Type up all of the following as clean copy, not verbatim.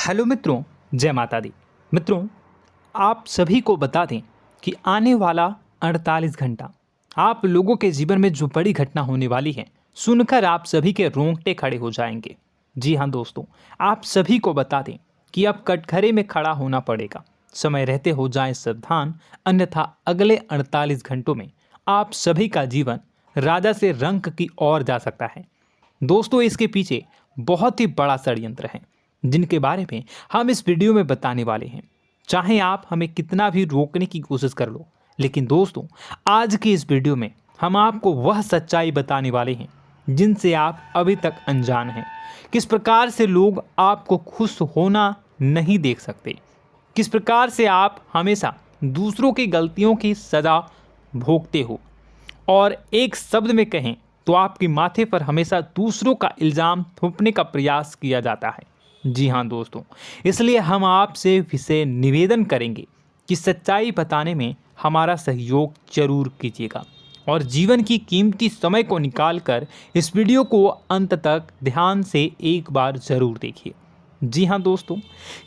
Hello मित्रों, जय माता दी। मित्रों, आप सभी को बता दें कि आने वाला 48 घंटा आप लोगों के जीवन में जो बड़ी घटना होने वाली है, सुनकर आप सभी के रोंगटे खड़े हो जाएंगे। जी हाँ दोस्तों, आप सभी को बता दें कि अब कटघरे में खड़ा होना पड़ेगा। समय रहते हो जाएं सावधान, अन्यथा अगले 48 घंटों में आप सभी का जीवन राजा से रंक की ओर जा सकता है। दोस्तों, इसके पीछे बहुत ही बड़ा षड्यंत्र है जिनके बारे में हम इस वीडियो में बताने वाले हैं। चाहे आप हमें कितना भी रोकने की कोशिश कर लो, लेकिन दोस्तों आज की इस वीडियो में हम आपको वह सच्चाई बताने वाले हैं जिनसे आप अभी तक अनजान हैं। किस प्रकार से लोग आपको खुश होना नहीं देख सकते, किस प्रकार से आप हमेशा दूसरों की गलतियों की सज़ा भोगते हो, और एक शब्द में कहें तो आपके माथे पर हमेशा दूसरों का इल्ज़ाम थोपने का प्रयास किया जाता है। जी हाँ दोस्तों, इसलिए हम आपसे विशेष निवेदन करेंगे कि सच्चाई बताने में हमारा सहयोग जरूर कीजिएगा और जीवन की कीमती समय को निकालकर इस वीडियो को अंत तक ध्यान से एक बार ज़रूर देखिए। जी हाँ दोस्तों,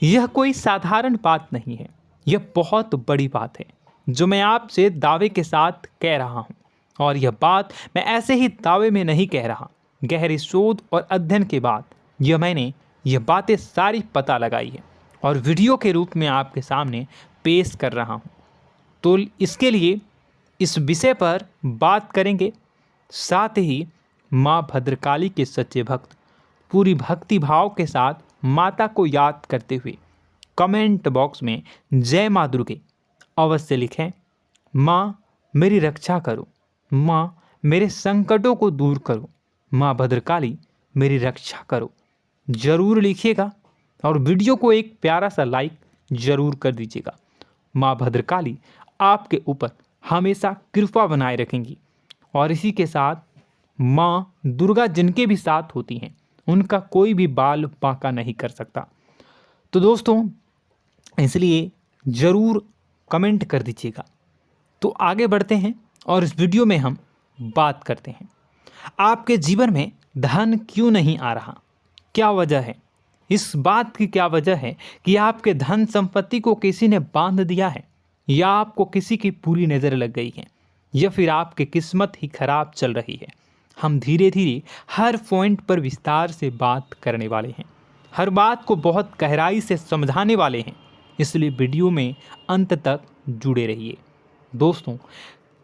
यह कोई साधारण बात नहीं है, यह बहुत बड़ी बात है जो मैं आपसे दावे के साथ कह रहा हूँ। और यह बात मैं ऐसे ही दावे में नहीं कह रहा, गहरी शोध और अध्ययन के बाद मैंने यह बातें सारी पता लगाई है और वीडियो के रूप में आपके सामने पेश कर रहा हूँ। तो इसके लिए इस विषय पर बात करेंगे। साथ ही माँ भद्रकाली के सच्चे भक्त पूरी भक्ति भाव के साथ माता को याद करते हुए कमेंट बॉक्स में जय माँ दुर्गे अवश्य लिखें। माँ मेरी रक्षा करो, माँ मेरे संकटों को दूर करो, माँ भद्रकाली मेरी रक्षा करो, ज़रूर लिखिएगा और वीडियो को एक प्यारा सा लाइक ज़रूर कर दीजिएगा। माँ भद्रकाली आपके ऊपर हमेशा कृपा बनाए रखेंगी और इसी के साथ माँ दुर्गा जिनके भी साथ होती हैं उनका कोई भी बाल बांका नहीं कर सकता। तो दोस्तों, इसलिए ज़रूर कमेंट कर दीजिएगा। तो आगे बढ़ते हैं और इस वीडियो में हम बात करते हैं, आपके जीवन में धन क्यों नहीं आ रहा, क्या वजह है। इस बात की क्या वजह है कि आपके धन संपत्ति को किसी ने बांध दिया है, या आपको किसी की पूरी नज़र लग गई है, या फिर आपकी किस्मत ही खराब चल रही है। हम धीरे धीरे हर पॉइंट पर विस्तार से बात करने वाले हैं, हर बात को बहुत गहराई से समझाने वाले हैं, इसलिए वीडियो में अंत तक जुड़े रहिए। दोस्तों,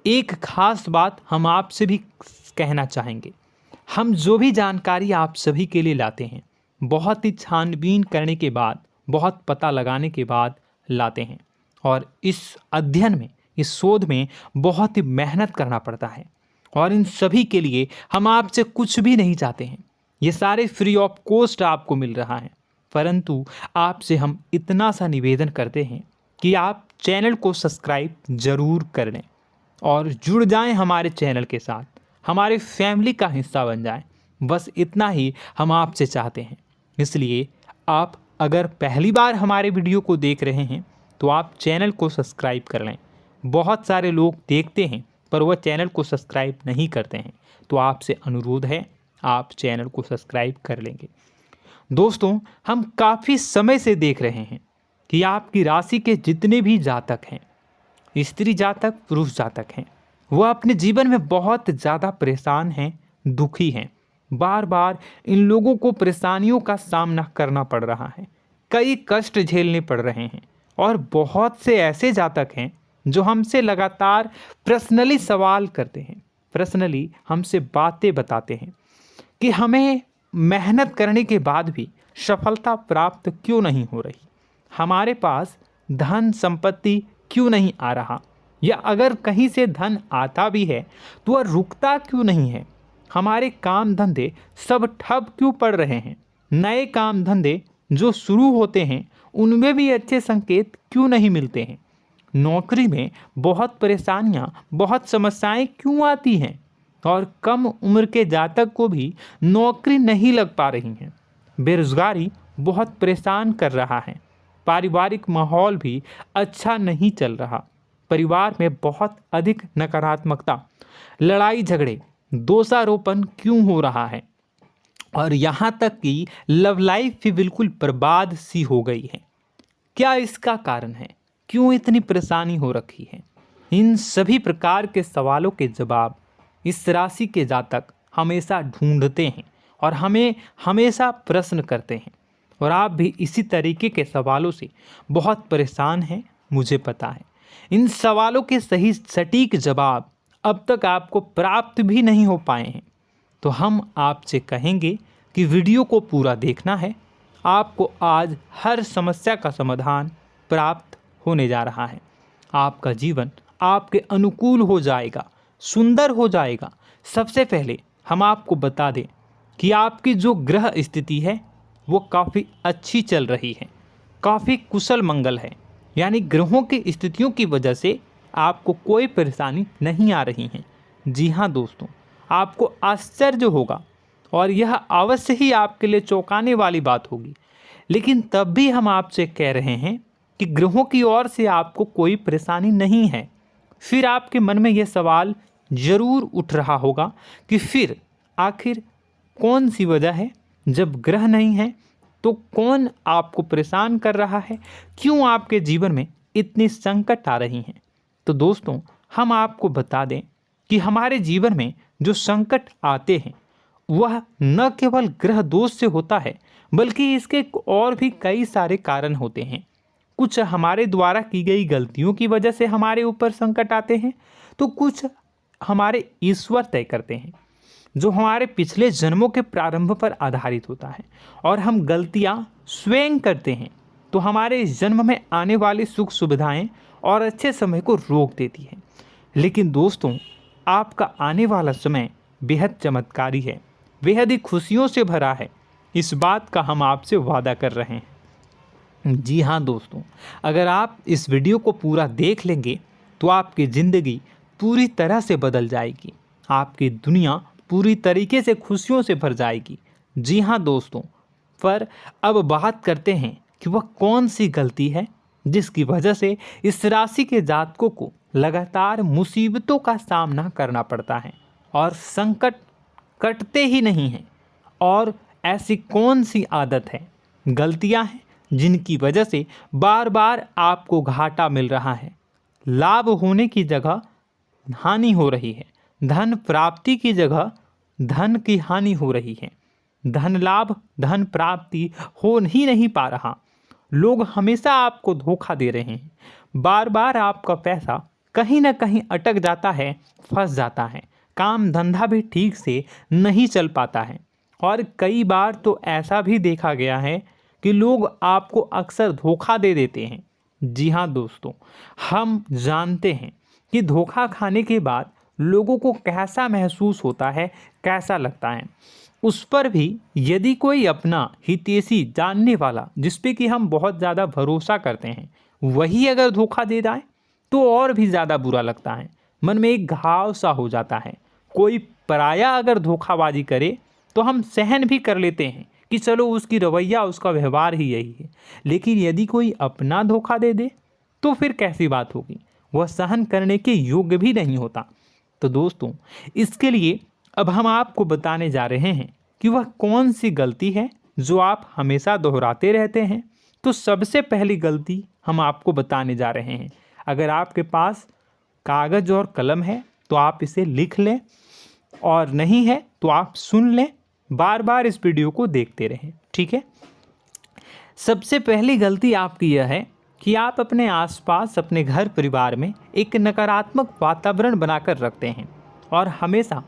एक खास बात हम आपसे भी कहना चाहेंगे, हम जो भी जानकारी आप सभी के लिए लाते हैं बहुत ही छानबीन करने के बाद, बहुत पता लगाने के बाद लाते हैं, और इस अध्ययन में, इस शोध में बहुत ही मेहनत करना पड़ता है। और इन सभी के लिए हम आपसे कुछ भी नहीं चाहते हैं, ये सारे फ्री ऑफ कॉस्ट आपको मिल रहा है। परंतु आपसे हम इतना सा निवेदन करते हैं कि आप चैनल को सब्सक्राइब ज़रूर कर लें और जुड़ जाएं हमारे चैनल के साथ, हमारे फैमिली का हिस्सा बन जाएं। बस इतना ही हम आपसे चाहते हैं। इसलिए आप अगर पहली बार हमारे वीडियो को देख रहे हैं तो आप चैनल को सब्सक्राइब कर लें। बहुत सारे लोग देखते हैं पर वह चैनल को सब्सक्राइब नहीं करते हैं, तो आपसे अनुरोध है आप चैनल को सब्सक्राइब कर लेंगे। दोस्तों, हम काफ़ी समय से देख रहे हैं कि आपकी राशि के जितने भी जातक हैं, स्त्री जातक पुरुष जातक हैं, वह अपने जीवन में बहुत ज़्यादा परेशान हैं, दुखी हैं। बार बार इन लोगों को परेशानियों का सामना करना पड़ रहा है, कई कष्ट झेलने पड़ रहे हैं। और बहुत से ऐसे जातक हैं जो हमसे लगातार पर्सनली सवाल करते हैं, पर्सनली हमसे बातें बताते हैं कि हमें मेहनत करने के बाद भी सफलता प्राप्त क्यों नहीं हो रही, हमारे पास धन संपत्ति क्यों नहीं आ रहा, या अगर कहीं से धन आता भी है तो वह रुकता क्यों नहीं है, हमारे काम धंधे सब ठप क्यों पड़ रहे हैं, नए काम धंधे जो शुरू होते हैं उनमें भी अच्छे संकेत क्यों नहीं मिलते हैं, नौकरी में बहुत परेशानियां, बहुत समस्याएं क्यों आती हैं, और कम उम्र के जातक को भी नौकरी नहीं लग पा रही हैं, बेरोजगारी बहुत परेशान कर रहा है, पारिवारिक माहौल भी अच्छा नहीं चल रहा, परिवार में बहुत अधिक नकारात्मकता, लड़ाई झगड़े, दोषारोपण क्यों हो रहा है, और यहाँ तक कि लव लाइफ भी बिल्कुल बर्बाद सी हो गई है। क्या इसका कारण है? क्यों इतनी परेशानी हो रखी है? इन सभी प्रकार के सवालों के जवाब इस राशि के जातक हमेशा ढूंढते हैं और हमें हमेशा प्रश्न करते हैं। और आप भी इसी तरीके के सवालों से बहुत परेशान हैं, मुझे पता है। इन सवालों के सही सटीक जवाब अब तक आपको प्राप्त भी नहीं हो पाए हैं, तो हम आपसे कहेंगे कि वीडियो को पूरा देखना है। आपको आज हर समस्या का समाधान प्राप्त होने जा रहा है। आपका जीवन आपके अनुकूल हो जाएगा, सुंदर हो जाएगा। सबसे पहले हम आपको बता दें कि आपकी जो ग्रह स्थिति है वो काफ़ी अच्छी चल रही है, काफ़ी कुशल मंगल है। यानी ग्रहों की स्थितियों की वजह से आपको कोई परेशानी नहीं आ रही है। जी हाँ दोस्तों, आपको आश्चर्य होगा और यह अवश्य ही आपके लिए चौंकाने वाली बात होगी, लेकिन तब भी हम आपसे कह रहे हैं कि ग्रहों की ओर से आपको कोई परेशानी नहीं है। फिर आपके मन में यह सवाल जरूर उठ रहा होगा कि फिर आखिर कौन सी वजह है? जब ग्रह नहीं है तो कौन आपको परेशान कर रहा है? क्यों आपके जीवन में इतनी संकट आ रही हैं? तो दोस्तों, हम आपको बता दें कि हमारे जीवन में जो संकट आते हैं वह न केवल ग्रह दोष से होता है, बल्कि इसके और भी कई सारे कारण होते हैं। कुछ हमारे द्वारा की गई गलतियों की वजह से हमारे ऊपर संकट आते हैं, तो कुछ हमारे ईश्वर तय करते हैं, जो हमारे पिछले जन्मों के प्रारंभ पर आधारित होता है। और हम गलतियां स्वयं करते हैं तो हमारे इस जन्म में आने वाली सुख सुविधाएं और अच्छे समय को रोक देती है। लेकिन दोस्तों, आपका आने वाला समय बेहद चमत्कारी है, बेहद ही खुशियों से भरा है। इस बात का हम आपसे वादा कर रहे हैं। जी हाँ दोस्तों, अगर आप इस वीडियो को पूरा देख लेंगे तो आपकी ज़िंदगी पूरी तरह से बदल जाएगी, आपकी दुनिया पूरी तरीके से खुशियों से भर जाएगी। जी हाँ दोस्तों, पर अब बात करते हैं कि वह कौन सी गलती है जिसकी वजह से इस राशि के जातकों को लगातार मुसीबतों का सामना करना पड़ता है और संकट कटते ही नहीं हैं। और ऐसी कौन सी आदत है, गलतियां हैं जिनकी वजह से बार बार आपको घाटा मिल रहा है, लाभ होने की जगह हानि हो रही है, धन प्राप्ति की जगह धन की हानि हो रही है, धन लाभ धन प्राप्ति हो ही नहीं पा रहा, लोग हमेशा आपको धोखा दे रहे हैं, बार बार आपका पैसा कहीं ना कहीं अटक जाता है, फंस जाता है, काम धंधा भी ठीक से नहीं चल पाता है। और कई बार तो ऐसा भी देखा गया है कि लोग आपको अक्सर धोखा दे देते हैं। जी हाँ दोस्तों, हम जानते हैं कि धोखा खाने के बाद लोगों को कैसा महसूस होता है, कैसा लगता है। उस पर भी यदि कोई अपना हितैषी जानने वाला, जिस पे कि हम बहुत ज़्यादा भरोसा करते हैं, वही अगर धोखा दे जाए तो और भी ज़्यादा बुरा लगता है, मन में एक घाव सा हो जाता है। कोई पराया अगर धोखाबाजी करे तो हम सहन भी कर लेते हैं कि चलो उसकी रवैया उसका व्यवहार ही यही है, लेकिन यदि कोई अपना धोखा दे दे तो फिर कैसी बात होगी, वह सहन करने के योग्य भी नहीं होता। तो दोस्तों, इसके लिए अब हम आपको बताने जा रहे हैं कि वह कौन सी गलती है जो आप हमेशा दोहराते रहते हैं। तो सबसे पहली गलती हम आपको बताने जा रहे हैं। अगर आपके पास कागज़ और कलम है तो आप इसे लिख लें, और नहीं है तो आप सुन लें, बार बार इस वीडियो को देखते रहें, ठीक है। सबसे पहली गलती आपकी यह है कि आप अपने आसपास, अपने घर परिवार में एक नकारात्मक वातावरण बनाकर रखते हैं, और हमेशा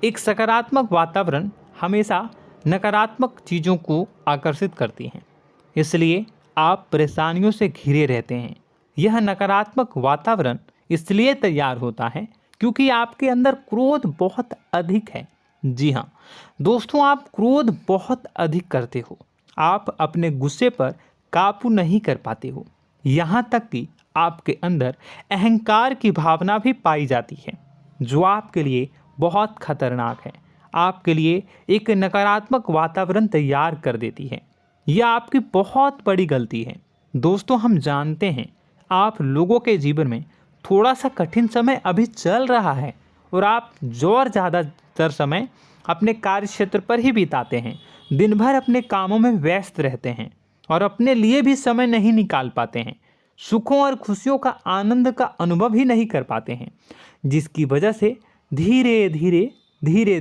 एक सकारात्मक वातावरण हमेशा नकारात्मक चीज़ों को आकर्षित करती हैं। इसलिए आप परेशानियों से घिरे रहते हैं। यह नकारात्मक वातावरण इसलिए तैयार होता है क्योंकि आपके अंदर क्रोध बहुत अधिक है। जी हाँ दोस्तों, आप क्रोध बहुत अधिक करते हो, आप अपने गुस्से पर काबू नहीं कर पाते हो, यहाँ तक कि आपके अंदर अहंकार की भावना भी पाई जाती है, जो आपके लिए बहुत खतरनाक है, आपके लिए एक नकारात्मक वातावरण तैयार कर देती है। यह आपकी बहुत बड़ी गलती है। दोस्तों, हम जानते हैं आप लोगों के जीवन में थोड़ा सा कठिन समय अभी चल रहा है और आप और ज़्यादा अधिकतर समय अपने कार्य क्षेत्र पर ही बिताते हैं, दिन भर अपने कामों में व्यस्त रहते हैं और अपने लिए भी समय नहीं निकाल पाते हैं, सुखों और खुशियों का आनंद का अनुभव ही नहीं कर पाते हैं, जिसकी वजह से धीरे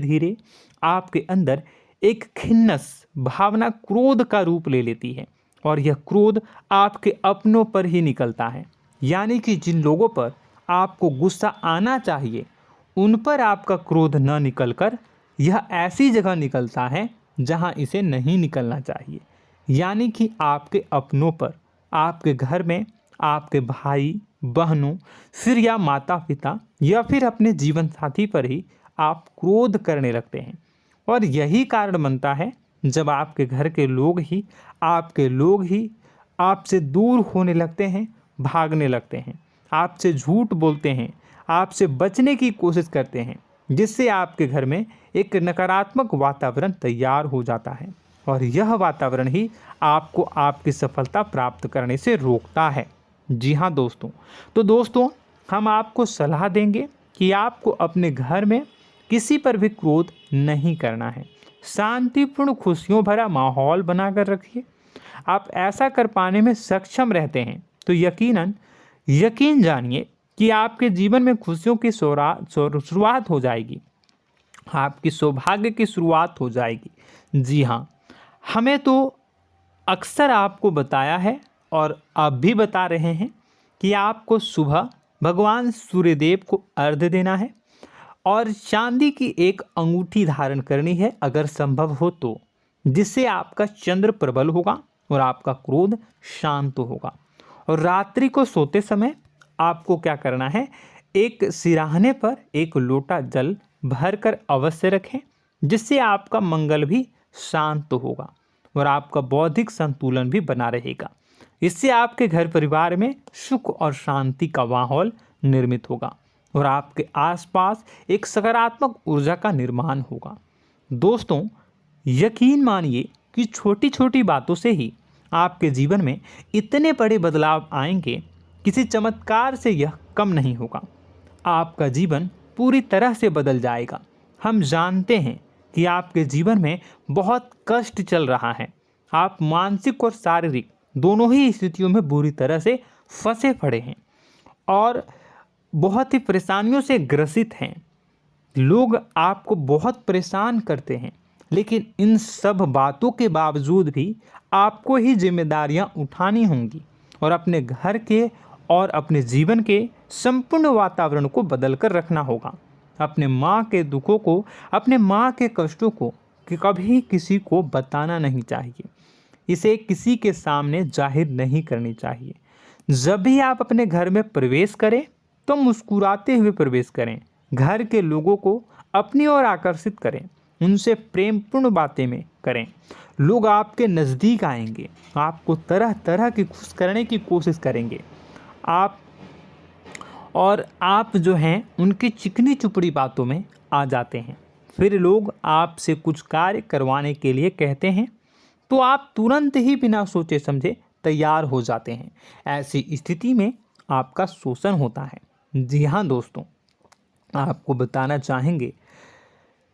धीरे आपके अंदर एक खिन्नस भावना क्रोध का रूप ले लेती है और यह क्रोध आपके अपनों पर ही निकलता है। यानी कि जिन लोगों पर आपको गुस्सा आना चाहिए उन पर आपका क्रोध न निकलकर यह ऐसी जगह निकलता है जहां इसे नहीं निकलना चाहिए। यानी कि आपके अपनों पर, आपके घर में आपके भाई बहनों, फिर या माता पिता या फिर अपने जीवन साथी पर ही आप क्रोध करने लगते हैं। और यही कारण बनता है जब आपके घर के लोग ही आपसे दूर होने लगते हैं, भागने लगते हैं, आपसे झूठ बोलते हैं, आपसे बचने की कोशिश करते हैं, जिससे आपके घर में एक नकारात्मक वातावरण तैयार हो जाता है और यह वातावरण ही आपको आपकी सफलता प्राप्त करने से रोकता है। जी हाँ दोस्तों, तो दोस्तों हम आपको सलाह देंगे कि आपको अपने घर में किसी पर भी क्रोध नहीं करना है। शांतिपूर्ण खुशियों भरा माहौल बनाकर रखिए। आप ऐसा कर पाने में सक्षम रहते हैं तो यकीन जानिए कि आपके जीवन में खुशियों की शुरुआत हो जाएगी, आपकी सौभाग्य की शुरुआत हो जाएगी। जी हाँ, हमें तो अक्सर आपको बताया है और अब भी बता रहे हैं कि आपको सुबह भगवान सूर्यदेव को अर्घ्य देना है और चांदी की एक अंगूठी धारण करनी है अगर संभव हो तो, जिससे आपका चंद्र प्रबल होगा और आपका क्रोध शांत होगा। और रात्रि को सोते समय आपको क्या करना है, एक सिराहने पर एक लोटा जल भरकर अवश्य रखें, जिससे आपका मंगल भी शांत होगा और आपका बौद्धिक संतुलन भी बना रहेगा। इससे आपके घर परिवार में सुख और शांति का माहौल निर्मित होगा और आपके आसपास एक सकारात्मक ऊर्जा का निर्माण होगा। दोस्तों यकीन मानिए कि छोटी छोटी बातों से ही आपके जीवन में इतने बड़े बदलाव आएंगे, किसी चमत्कार से यह कम नहीं होगा। आपका जीवन पूरी तरह से बदल जाएगा। हम जानते हैं कि आपके जीवन में बहुत कष्ट चल रहा है, आप मानसिक और शारीरिक दोनों ही स्थितियों में बुरी तरह से फंसे पड़े हैं और बहुत ही परेशानियों से ग्रसित हैं। लोग आपको बहुत परेशान करते हैं, लेकिन इन सब बातों के बावजूद भी आपको ही जिम्मेदारियां उठानी होंगी और अपने घर के और अपने जीवन के संपूर्ण वातावरण को बदल कर रखना होगा। अपने माँ के दुखों को, अपने माँ के कष्टों को कभी किसी को बताना नहीं चाहिए, इसे किसी के सामने जाहिर नहीं करनी चाहिए। जब भी आप अपने घर में प्रवेश करें तो मुस्कुराते हुए प्रवेश करें, घर के लोगों को अपनी ओर आकर्षित करें, उनसे प्रेमपूर्ण बातें में करें। लोग आपके नज़दीक आएंगे, आपको तरह तरह की खुश करने की कोशिश करेंगे। आप जो हैं उनकी चिकनी चुपड़ी बातों में आ जाते हैं। फिर लोग आपसे कुछ कार्य करवाने के लिए कहते हैं तो आप तुरंत ही बिना सोचे समझे तैयार हो जाते हैं। ऐसी स्थिति में आपका शोषण होता है। जी हाँ दोस्तों, आपको बताना चाहेंगे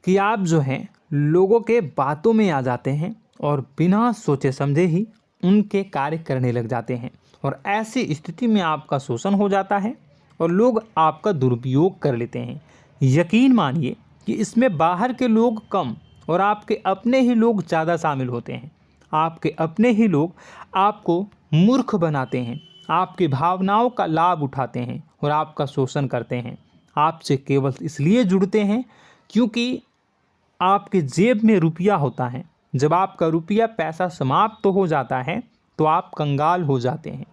कि आप जो हैं लोगों के बातों में आ जाते हैं और बिना सोचे समझे ही उनके कार्य करने लग जाते हैं और ऐसी स्थिति में आपका शोषण हो जाता है और लोग आपका दुरुपयोग कर लेते हैं। यकीन मानिए कि इसमें बाहर के लोग कम और आपके अपने ही लोग ज़्यादा शामिल होते हैं। आपके अपने ही लोग आपको मूर्ख बनाते हैं, आपकी भावनाओं का लाभ उठाते हैं और आपका शोषण करते हैं। आपसे केवल इसलिए जुड़ते हैं क्योंकि आपके जेब में रुपया होता है। जब आपका रुपया पैसा समाप्त हो जाता है तो आप कंगाल हो जाते हैं,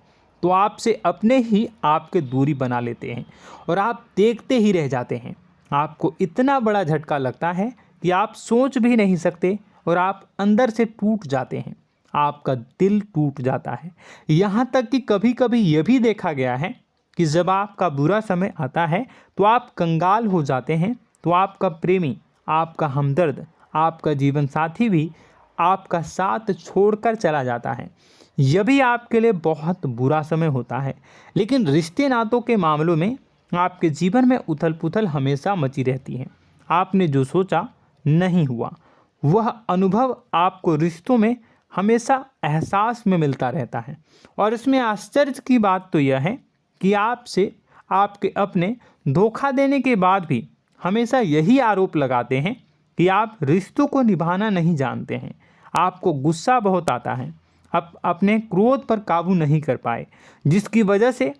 तो आपसे अपने ही आपके दूरी बना लेते हैं और आप देखते ही रह जाते हैं। आपको इतना बड़ा झटका लगता है कि आप सोच भी नहीं सकते और आप अंदर से टूट जाते हैं, आपका दिल टूट जाता है। यहाँ तक कि कभी कभी यह भी देखा गया है कि जब आपका बुरा समय आता है तो आप कंगाल हो जाते हैं, तो आपका प्रेमी, आपका हमदर्द, आपका जीवन साथी भी आपका साथ छोड़कर चला जाता है। यह भी आपके लिए बहुत बुरा समय होता है। लेकिन रिश्ते नातों के मामलों में आपके जीवन में उथल पुथल हमेशा मची रहती है। आपने जो सोचा नहीं हुआ। वह अनुभव आपको रिश्तों में हमेशा एहसास में मिलता रहता है। और इसमें आश्चर्य की बात तो यह है कि आपसे आपके अपने धोखा देने के बाद भी हमेशा यही आरोप लगाते हैं कि आप रिश्तों को निभाना नहीं जानते हैं। आपको गुस्सा बहुत आता है, अपने क्रोध पर काबू नहीं कर पाए, जिसकी वजह से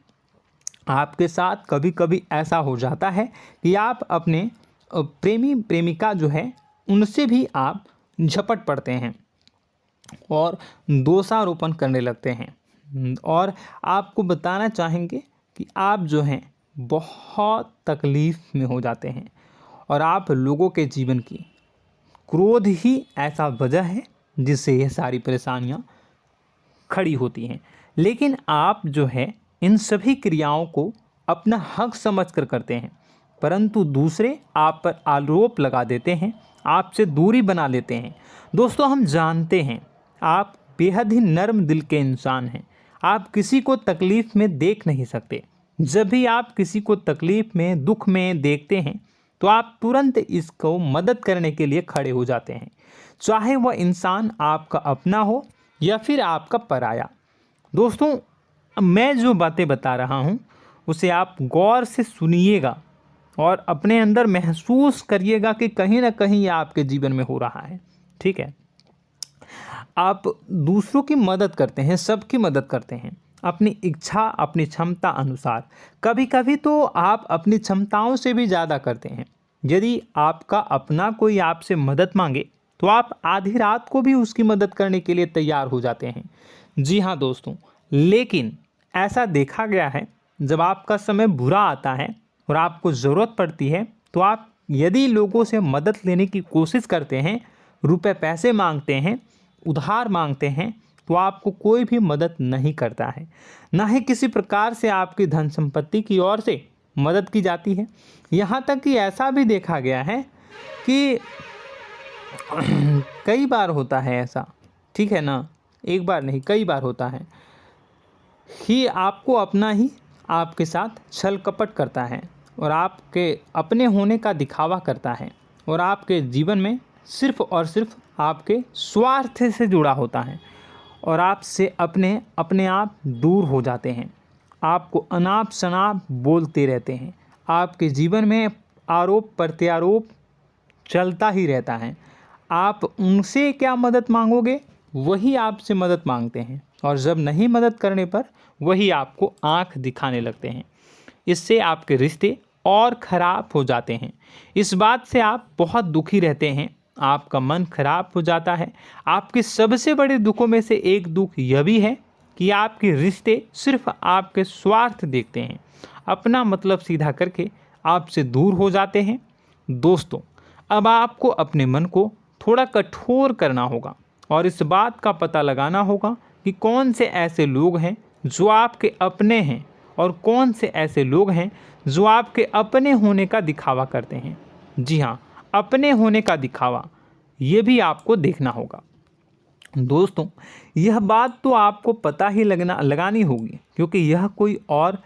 आपके साथ कभी कभी ऐसा हो जाता है कि आप अपने प्रेमी प्रेमिका जो है उनसे भी आप झपट पड़ते हैं और दोषारोपण करने लगते हैं। और आपको बताना चाहेंगे कि आप जो हैं बहुत तकलीफ़ में हो जाते हैं और आप लोगों के जीवन की क्रोध ही ऐसा वजह है जिससे ये सारी परेशानियां खड़ी होती हैं। लेकिन आप जो है इन सभी क्रियाओं को अपना हक समझकर करते हैं, परंतु दूसरे आप पर आरोप लगा देते हैं, आपसे दूरी बना लेते हैं। दोस्तों, हम जानते हैं आप बेहद ही नर्म दिल के इंसान हैं। आप किसी को तकलीफ़ में देख नहीं सकते। जब भी आप किसी को तकलीफ़ में, दुख में देखते हैं तो आप तुरंत इसको मदद करने के लिए खड़े हो जाते हैं, चाहे वह इंसान आपका अपना हो या फिर आपका पराया। दोस्तों, मैं जो बातें बता रहा हूँ उसे आप गौर से सुनिएगा और अपने अंदर महसूस करिएगा कि कहीं ना कहीं ये आपके जीवन में हो रहा है। ठीक है, आप दूसरों की मदद करते हैं, सबकी मदद करते हैं अपनी इच्छा, अपनी क्षमता अनुसार। कभी कभी तो आप अपनी क्षमताओं से भी ज़्यादा करते हैं। यदि आपका अपना कोई आपसे मदद मांगे तो आप आधी रात को भी उसकी मदद करने के लिए तैयार हो जाते हैं। जी हाँ दोस्तों, लेकिन ऐसा देखा गया है जब आपका समय बुरा आता है और आपको ज़रूरत पड़ती है तो आप यदि लोगों से मदद लेने की कोशिश करते हैं, रुपए पैसे मांगते हैं, उधार मांगते हैं, तो आपको कोई भी मदद नहीं करता है। ना ही किसी प्रकार से आपकी धन संपत्ति की ओर से मदद की जाती है। यहाँ तक कि ऐसा भी देखा गया है कि कई बार होता है ऐसा, ठीक है ना, एक बार नहीं कई बार होता है कि आपको अपना ही आपके साथ छल कपट करता है और आपके अपने होने का दिखावा करता है और आपके जीवन में सिर्फ और सिर्फ आपके स्वार्थ से जुड़ा होता है और आपसे अपने आप दूर हो जाते हैं। आपको अनाप शनाप बोलते रहते हैं। आपके जीवन में आरोप प्रत्यारोप चलता ही रहता है। आप उनसे क्या मदद मांगोगे, वही आपसे मदद मांगते हैं और जब नहीं मदद करने पर वही आपको आंख दिखाने लगते हैं। इससे आपके रिश्ते और ख़राब हो जाते हैं। इस बात से आप बहुत दुखी रहते हैं, आपका मन खराब हो जाता है। आपके सबसे बड़े दुखों में से एक दुख यह भी है कि आपके रिश्ते सिर्फ आपके स्वार्थ देखते हैं, अपना मतलब सीधा करके आपसे दूर हो जाते हैं। दोस्तों, अब आपको अपने मन को थोड़ा कठोर करना होगा और इस बात का पता लगाना होगा कि कौन से ऐसे लोग हैं जो आपके अपने हैं और कौन से ऐसे लोग हैं जो आपके अपने होने का दिखावा करते हैं। जी हाँ, अपने होने का दिखावा, ये भी आपको देखना होगा। दोस्तों, यह बात तो आपको पता ही लगानी होगी, क्योंकि यह कोई और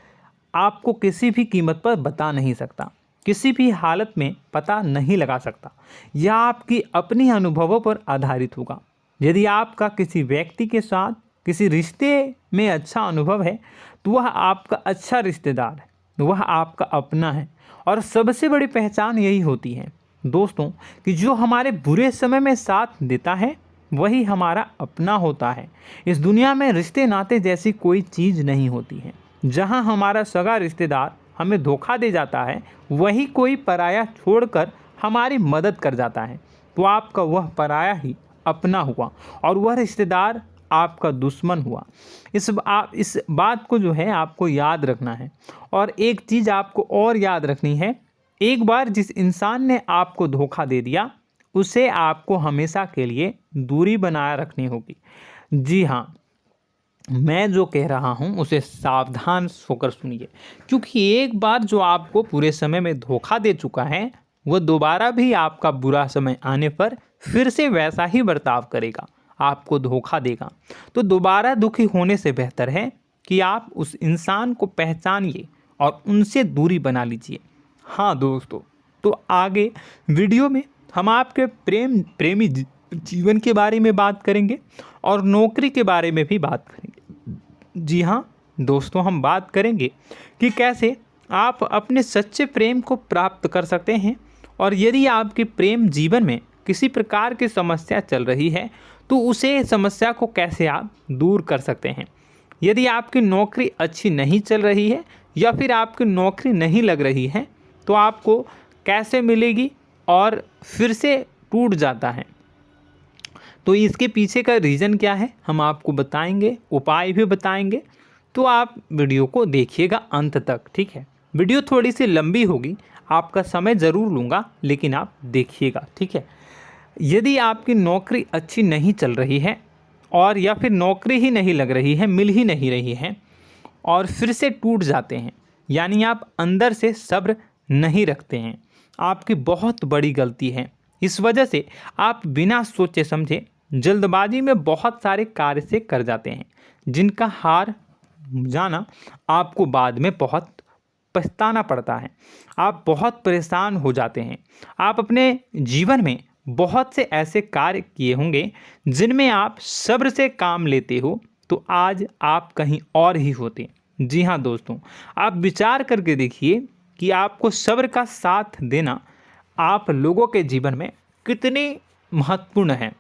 आपको किसी भी कीमत पर बता नहीं सकता, किसी भी हालत में पता नहीं लगा सकता। यह आपकी अपनी अनुभवों पर आधारित होगा। यदि आपका किसी व्यक्ति के साथ किसी रिश्ते में अच्छा अनुभव है तो वह आपका अच्छा रिश्तेदार है, वह आपका अपना है। और सबसे बड़ी पहचान यही होती है दोस्तों कि जो हमारे बुरे समय में साथ देता है वही हमारा अपना होता है। इस दुनिया में रिश्ते नाते जैसी कोई चीज़ नहीं होती है। जहां हमारा सगा रिश्तेदार हमें धोखा दे जाता है, वही कोई पराया छोड़कर हमारी मदद कर जाता है, तो आपका वह पराया ही अपना हुआ और वह रिश्तेदार आपका दुश्मन हुआ। इस बात को जो है आपको याद रखना है। और एक चीज़ आपको और याद रखनी है, एक बार जिस इंसान ने आपको धोखा दे दिया उसे आपको हमेशा के लिए दूरी बनाए रखनी होगी। जी हाँ, मैं जो कह रहा हूँ उसे सावधान होकर सुनिए, क्योंकि एक बार जो आपको पूरे समय में धोखा दे चुका है वह दोबारा भी आपका बुरा समय आने पर फिर से वैसा ही बर्ताव करेगा, आपको धोखा देगा। तो दोबारा दुखी होने से बेहतर है कि आप उस इंसान को पहचानिए और उनसे दूरी बना लीजिए। हाँ दोस्तों, तो आगे वीडियो में हम आपके प्रेमी जीवन के बारे में बात करेंगे और नौकरी के बारे में भी बात करेंगे। जी हाँ दोस्तों, हम बात करेंगे कि कैसे आप अपने सच्चे प्रेम को प्राप्त कर सकते हैं, और यदि आपके प्रेम जीवन में किसी प्रकार की समस्या चल रही है तो उसे समस्या को कैसे आप दूर कर सकते हैं। यदि आपकी नौकरी अच्छी नहीं चल रही है या फिर आपकी नौकरी नहीं लग रही है तो आपको कैसे मिलेगी और फिर से टूट जाता है, तो इसके पीछे का रीज़न क्या है हम आपको बताएंगे, उपाय भी बताएंगे। तो आप वीडियो को देखिएगा अंत तक, ठीक है। वीडियो थोड़ी सी लंबी होगी, आपका समय ज़रूर लूँगा, लेकिन आप देखिएगा, ठीक है। यदि आपकी नौकरी अच्छी नहीं चल रही है और या फिर नौकरी ही नहीं लग रही है, मिल ही नहीं रही है और फिर से टूट जाते हैं, यानी आप अंदर से सब्र नहीं रखते हैं, आपकी बहुत बड़ी गलती है। इस वजह से आप बिना सोचे समझे जल्दबाजी में बहुत सारे कार्य से कर जाते हैं, जिनका हार जाना आपको बाद में बहुत पछताना पड़ता है। आप बहुत परेशान हो जाते हैं। आप अपने जीवन में बहुत से ऐसे कार्य किए होंगे जिनमें आप सब्र से काम लेते हो, तो आज आप कहीं और ही होते। जी हाँ दोस्तों, आप विचार करके देखिए कि आपको सब्र का साथ देना आप लोगों के जीवन में कितनी महत्वपूर्ण है।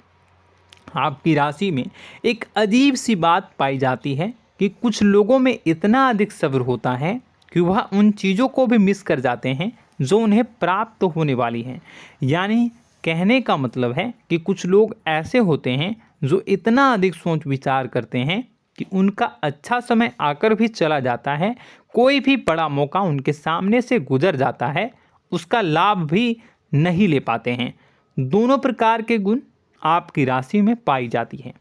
आपकी राशि में एक अजीब सी बात पाई जाती है कि कुछ लोगों में इतना अधिक सब्र होता है कि वह उन चीज़ों को भी मिस कर जाते हैं जो उन्हें प्राप्त होने वाली हैं। यानी कहने का मतलब है कि कुछ लोग ऐसे होते हैं जो इतना अधिक सोच विचार करते हैं कि उनका अच्छा समय आकर भी चला जाता है, कोई भी बड़ा मौका उनके सामने से गुजर जाता है, उसका लाभ भी नहीं ले पाते हैं। दोनों प्रकार के गुण आपकी राशि में पाई जाती है।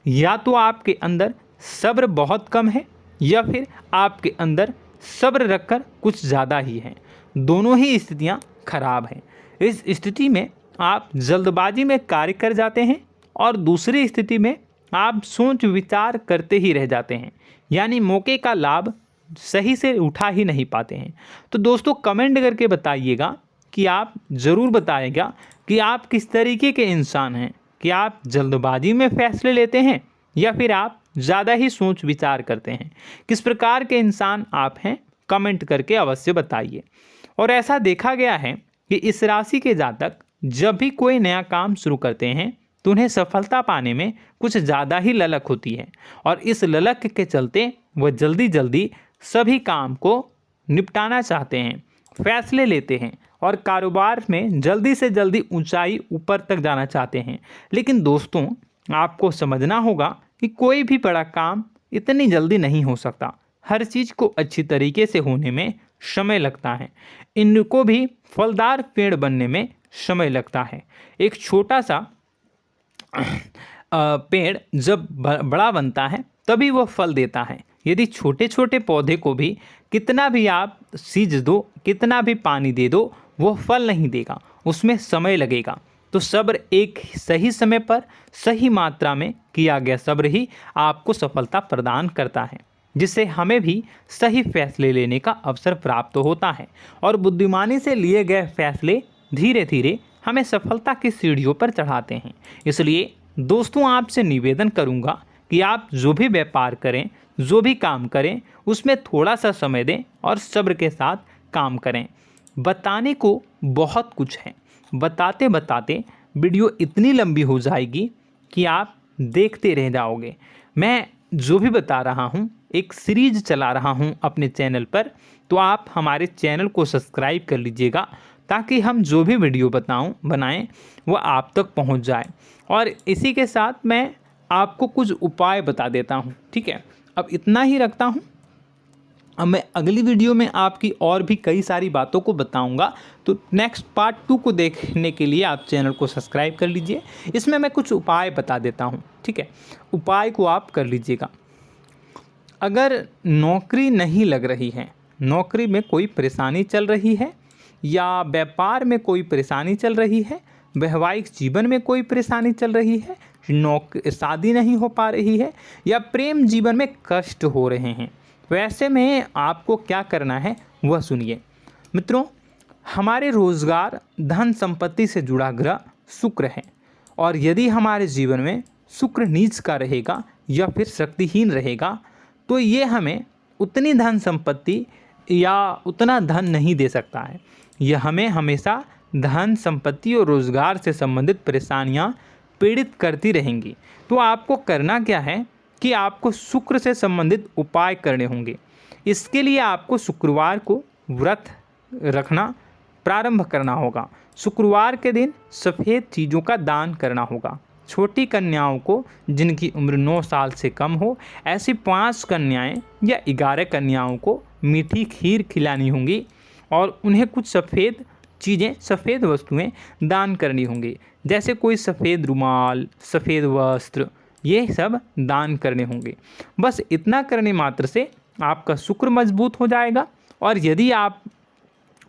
या तो आपके अंदर सब्र बहुत कम है या फिर आपके अंदर सब्र रखकर कुछ ज़्यादा ही है। दोनों ही स्थितियाँ खराब हैं। इस स्थिति में आप जल्दबाजी में कार्य कर जाते हैं और दूसरी स्थिति में आप सोच विचार करते ही रह जाते हैं, यानी मौके का लाभ सही से उठा ही नहीं पाते हैं। तो दोस्तों कमेंट करके बताइएगा कि आप ज़रूर बताइएगा कि आप किस तरीके के इंसान हैं, कि आप जल्दबाजी में फैसले लेते हैं या फिर आप ज़्यादा ही सोच विचार करते हैं। किस प्रकार के इंसान आप हैं, कमेंट करके अवश्य बताइए। और ऐसा देखा गया है कि इस राशि के जातक जब भी कोई नया काम शुरू करते हैं तो उन्हें सफलता पाने में कुछ ज़्यादा ही ललक होती है, और इस ललक के चलते वह जल्दी जल्दी सभी काम को निपटाना चाहते हैं, फैसले लेते हैं और कारोबार में जल्दी से जल्दी ऊंचाई ऊपर तक जाना चाहते हैं। लेकिन दोस्तों आपको समझना होगा कि कोई भी बड़ा काम इतनी जल्दी नहीं हो सकता। हर चीज़ को अच्छी तरीके से होने में समय लगता है। इनको भी फलदार पेड़ बनने में समय लगता है। एक छोटा सा पेड़ जब बड़ा बनता है तभी वह फल देता है। यदि छोटे छोटे पौधे को भी कितना भी आप सींच दो, कितना भी पानी दे दो, वो फल नहीं देगा, उसमें समय लगेगा। तो सब्र एक सही समय पर सही मात्रा में किया गया सब्र ही आपको सफलता प्रदान करता है, जिससे हमें भी सही फैसले लेने का अवसर प्राप्त होता है। और बुद्धिमानी से लिए गए फैसले धीरे धीरे हमें सफलता की सीढ़ियों पर चढ़ाते हैं। इसलिए दोस्तों आपसे निवेदन करूंगा कि आप जो भी व्यापार करें, जो भी काम करें, उसमें थोड़ा सा समय दें और सब्र के साथ काम करें। बताने को बहुत कुछ है, बताते बताते वीडियो इतनी लंबी हो जाएगी कि आप देखते रह जाओगे। मैं जो भी बता रहा हूँ एक सीरीज चला रहा हूँ अपने चैनल पर, तो आप हमारे चैनल को सब्सक्राइब कर लीजिएगा ताकि हम जो भी वीडियो बनाएं वो आप तक पहुँच जाए। और इसी के साथ मैं आपको कुछ उपाय बता देता हूँ, ठीक है। अब इतना ही रखता हूँ। अब मैं अगली वीडियो में आपकी और भी कई सारी बातों को बताऊंगा। तो नेक्स्ट पार्ट 2 को देखने के लिए आप चैनल को सब्सक्राइब कर लीजिए। इसमें मैं कुछ उपाय बता देता हूं, ठीक है। उपाय को आप कर लीजिएगा। अगर नौकरी नहीं लग रही है, नौकरी में कोई परेशानी चल रही है, या व्यापार में कोई परेशानी चल रही है, वैवाहिक जीवन में कोई परेशानी चल रही है, शादी नहीं हो पा रही है, या प्रेम जीवन में कष्ट हो रहे हैं, वैसे में आपको क्या करना है वह सुनिए। मित्रों, हमारे रोजगार, धन संपत्ति से जुड़ा ग्रह शुक्र है, और यदि हमारे जीवन में शुक्र नीच का रहेगा या फिर शक्तिहीन रहेगा तो ये हमें उतनी धन संपत्ति या उतना धन नहीं दे सकता है। यह हमें हमेशा धन संपत्ति और रोजगार से संबंधित परेशानियां पीड़ित करती रहेंगी। तो आपको करना क्या है कि आपको शुक्र से संबंधित उपाय करने होंगे। इसके लिए आपको शुक्रवार को व्रत रखना प्रारंभ करना होगा। शुक्रवार के दिन सफ़ेद चीज़ों का दान करना होगा। छोटी कन्याओं को जिनकी उम्र 9 साल से कम हो, ऐसी 5 कन्याएं या 11 कन्याओं को मीठी खीर खिलानी होंगी और उन्हें कुछ सफ़ेद चीज़ें, सफ़ेद वस्तुएं दान करनी होंगी, जैसे कोई सफ़ेद रुमाल, सफ़ेद वस्त्र, ये सब दान करने होंगे। बस इतना करने मात्र से आपका शुक्र मजबूत हो जाएगा। और यदि आप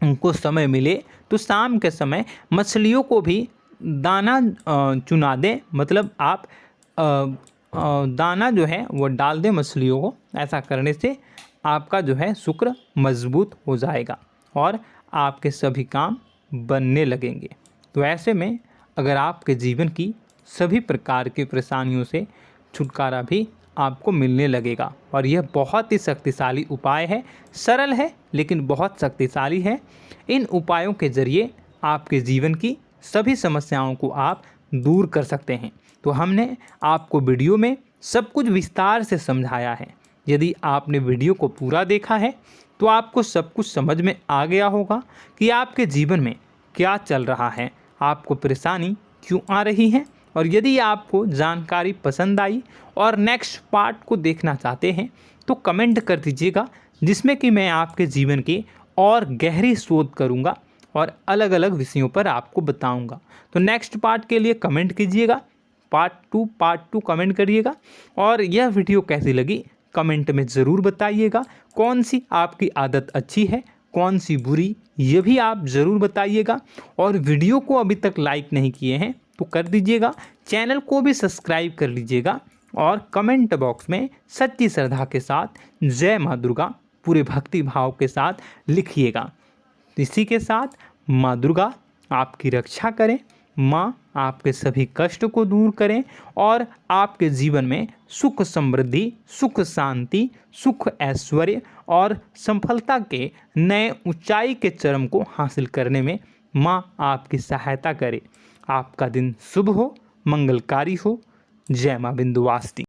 उनको समय मिले तो शाम के समय मछलियों को भी दाना चुना दें, मतलब आप दाना जो है वो डाल दें मछलियों को। ऐसा करने से आपका जो है शुक्र मजबूत हो जाएगा और आपके सभी काम बनने लगेंगे। तो ऐसे में अगर आपके जीवन की सभी प्रकार की परेशानियों से छुटकारा भी आपको मिलने लगेगा। और यह बहुत ही शक्तिशाली उपाय है, सरल है लेकिन बहुत शक्तिशाली है। इन उपायों के ज़रिए आपके जीवन की सभी समस्याओं को आप दूर कर सकते हैं। तो हमने आपको वीडियो में सब कुछ विस्तार से समझाया है। यदि आपने वीडियो को पूरा देखा है तो आपको सब कुछ समझ में आ गया होगा कि आपके जीवन में क्या चल रहा है, आपको परेशानी क्यों आ रही है। और यदि आपको जानकारी पसंद आई और नेक्स्ट पार्ट को देखना चाहते हैं तो कमेंट कर दीजिएगा, जिसमें कि मैं आपके जीवन की और गहरी शोध करूंगा और अलग अलग विषयों पर आपको बताऊंगा। तो नेक्स्ट पार्ट के लिए कमेंट कीजिएगा, पार्ट टू कमेंट करिएगा। और यह वीडियो कैसी लगी कमेंट में ज़रूर बताइएगा। कौन सी आपकी आदत अच्छी है, कौन सी बुरी, ये भी आप ज़रूर बताइएगा। और वीडियो को अभी तक लाइक नहीं किए हैं तो कर दीजिएगा, चैनल को भी सब्सक्राइब कर लीजिएगा और कमेंट बॉक्स में सच्ची श्रद्धा के साथ जय माँ दुर्गा पूरे भक्ति भाव के साथ लिखिएगा। इसी के साथ माँ दुर्गा आपकी रक्षा करें, माँ आपके सभी कष्ट को दूर करें और आपके जीवन में सुख समृद्धि, सुख शांति, सुख ऐश्वर्य और सफलता के नए ऊंचाई के चरम को हासिल करने में माँ आपकी सहायता करे। आपका दिन शुभ हो, मंगलकारी हो। जय माँ विंध्यवासिनी।